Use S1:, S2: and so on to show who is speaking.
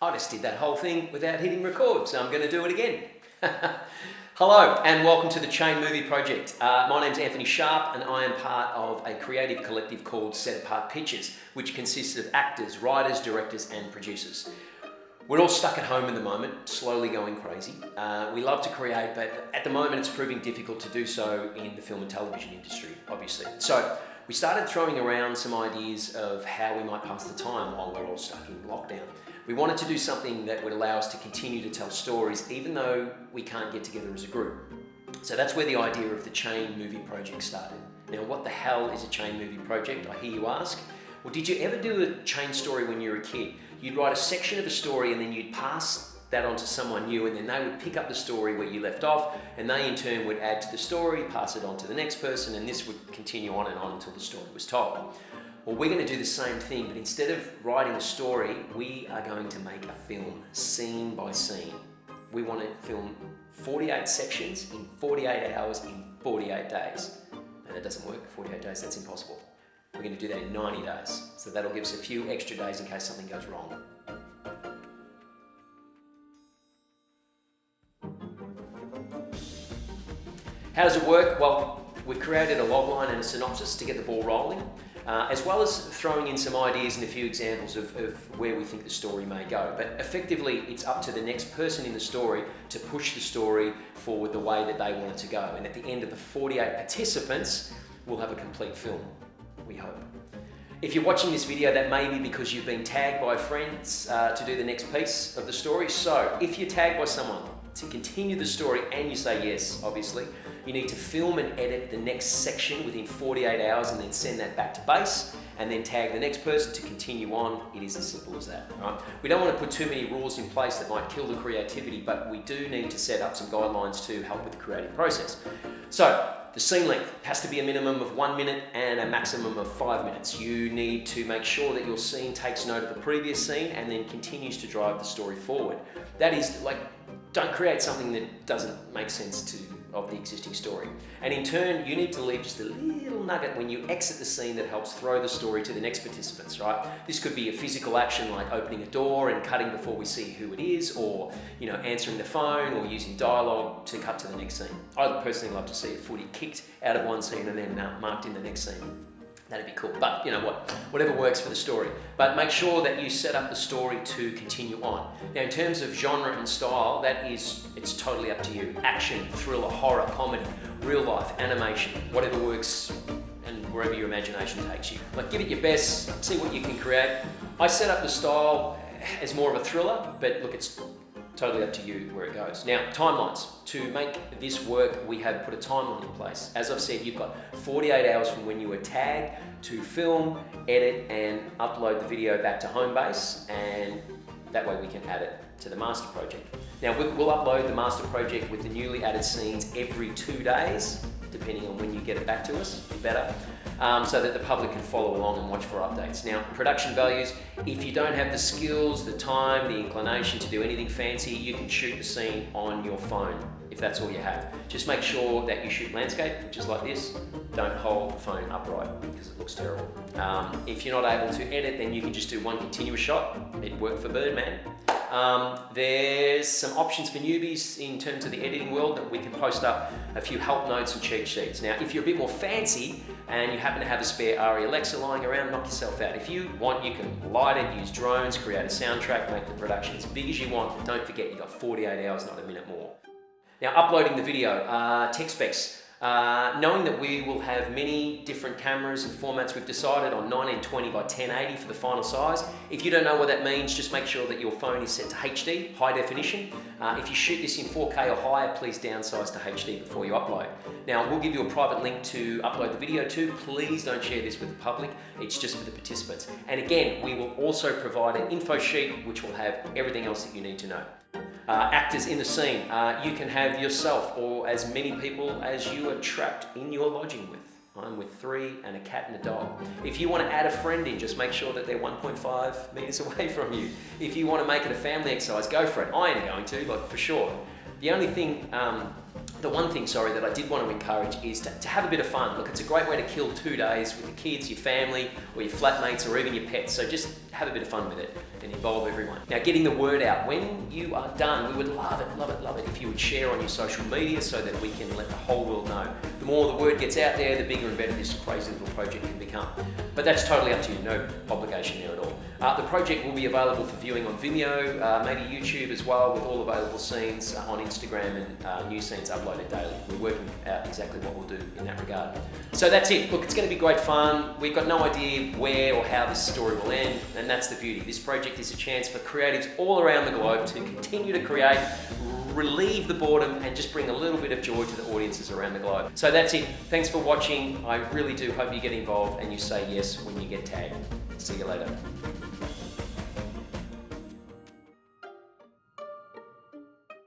S1: I just did that whole thing without hitting record, so I'm going to do it again. Hello and welcome to the Chain Movie Project. My name's Anthony Sharpe and I am part of a creative collective called Set Apart Pictures, which consists of actors, writers, directors and producers. We're all stuck at home at the moment, slowly going crazy. We love to create, but at the moment it's proving difficult to do so in the film and television industry, obviously. So we started throwing around some ideas of how we might pass the time while we're all stuck in lockdown. We wanted to do something that would allow us to continue to tell stories even though we can't get together as a group. So that's where the idea of the Chain Movie Project started. Now, what the hell is a Chain Movie Project, I hear you ask? Well, did you ever do a chain story when you were a kid? You'd write a section of a story and then you'd pass that on to someone new, and then they would pick up the story where you left off, and they in turn would add to the story, pass it on to the next person, and this would continue on and on until the story was told. Well, we're going to do the same thing, but instead of writing a story, we are going to make a film, scene by scene. We want to film 48 sections in 48 hours in 48 days. And that doesn't work, 48 days, that's impossible. We're going to do that in 90 days. So that'll give us a few extra days in case something goes wrong. How does it work? Well, we've created a logline and a synopsis to get the ball rolling, as well as throwing in some ideas and a few examples of where we think the story may go. But effectively, it's up to the next person in the story to push the story forward the way that they want it to go. And at the end of the 48 participants, we'll have a complete film, we hope. If you're watching this video, that may be because you've been tagged by friends to do the next piece of the story. So if you're tagged by someone to continue the story and you say yes, obviously, you need to film and edit the next section within 48 hours and then send that back to base and then tag the next person to continue on. It is as simple as that. Right? We don't want to put too many rules in place that might kill the creativity, but we do need to set up some guidelines to help with the creative process. So the scene length has to be a minimum of 1 minute and a maximum of 5 minutes. You need to make sure that your scene takes note of the previous scene and then continues to drive the story forward. That is, like, don't create something that doesn't make sense of the existing story. And in turn, you need to leave just a little nugget when you exit the scene that helps throw the story to the next participants, right? This could be a physical action like opening a door and cutting before we see who it is, or answering the phone, or using dialogue to cut to the next scene. I personally love to see a footy kicked out of one scene and then marked in the next scene. That'd be cool, but you know what, whatever works for the story. But make sure that you set up the story to continue on. Now, in terms of genre and style, it's totally up to you. Action, thriller, horror, comedy, real life, animation, whatever works and wherever your imagination takes you. Like, give it your best, see what you can create. I set up the style as more of a thriller, but look, it's totally up to you where it goes. Now, timelines. To make this work, we have put a timeline in place. As I've said, you've got 48 hours from when you were tagged to film, edit, and upload the video back to home base, and that way we can add it to the master project. Now, we'll upload the master project with the newly added scenes every 2 days, depending on when you get it back to us, better, so that the public can follow along and watch for updates. Now, production values, if you don't have the skills, the time, the inclination to do anything fancy, you can shoot the scene on your phone, if that's all you have. Just make sure that you shoot landscape, which is like this. Don't hold the phone upright because it looks terrible. If you're not able to edit, then you can just do one continuous shot. It worked for Birdman. There's some options for newbies in terms of the editing world that we can post up a few help notes and cheat sheets. Now, if you're a bit more fancy and you happen to have a spare ARRI Alexa lying around, knock yourself out. If you want, you can light it, use drones, create a soundtrack, make the production as big as you want. But don't forget, you've got 48 hours, not a minute more. Now, uploading the video, tech specs. Knowing that we will have many different cameras and formats, we've decided on 1920 by 1080 for the final size. If you don't know what that means, just make sure that your phone is set to HD, high definition. If you shoot this in 4K or higher, please downsize to HD before you upload. Now, we'll give you a private link to upload the video to. Please don't share this with the public. It's just for the participants. And again, we will also provide an info sheet which will have everything else that you need to know. Actors in the scene, you can have yourself or as many people as you are trapped in your lodging with. I'm with 3 and a cat and a dog. If you want to add a friend in, just make sure that they're 1.5 meters away from you. If you want to make it a family exercise, go for it. I am going to, like, for sure. The only thing The one thing, that I did want to encourage is to have a bit of fun. Look, it's a great way to kill 2 days with your kids, your family, or your flatmates, or even your pets. So just have a bit of fun with it and involve everyone. Now, getting the word out. When you are done, we would love it if you would share on your social media so that we can let the whole world know. The more the word gets out there, the bigger and better this crazy little project can become. But that's totally up to you, no obligation there at all. The project will be available for viewing on Vimeo, maybe YouTube as well, with all available scenes on Instagram and new scenes uploaded daily. We're working out exactly what we'll do in that regard. So that's it. Look, it's going to be great fun. We've got no idea where or how this story will end, and that's the beauty. This project is a chance for creatives all around the globe to continue to create, relieve the boredom, and just bring a little bit of joy to the audiences around the globe. So that's it. Thanks for watching. I really do hope you get involved and you say yes when you get tagged. See you later.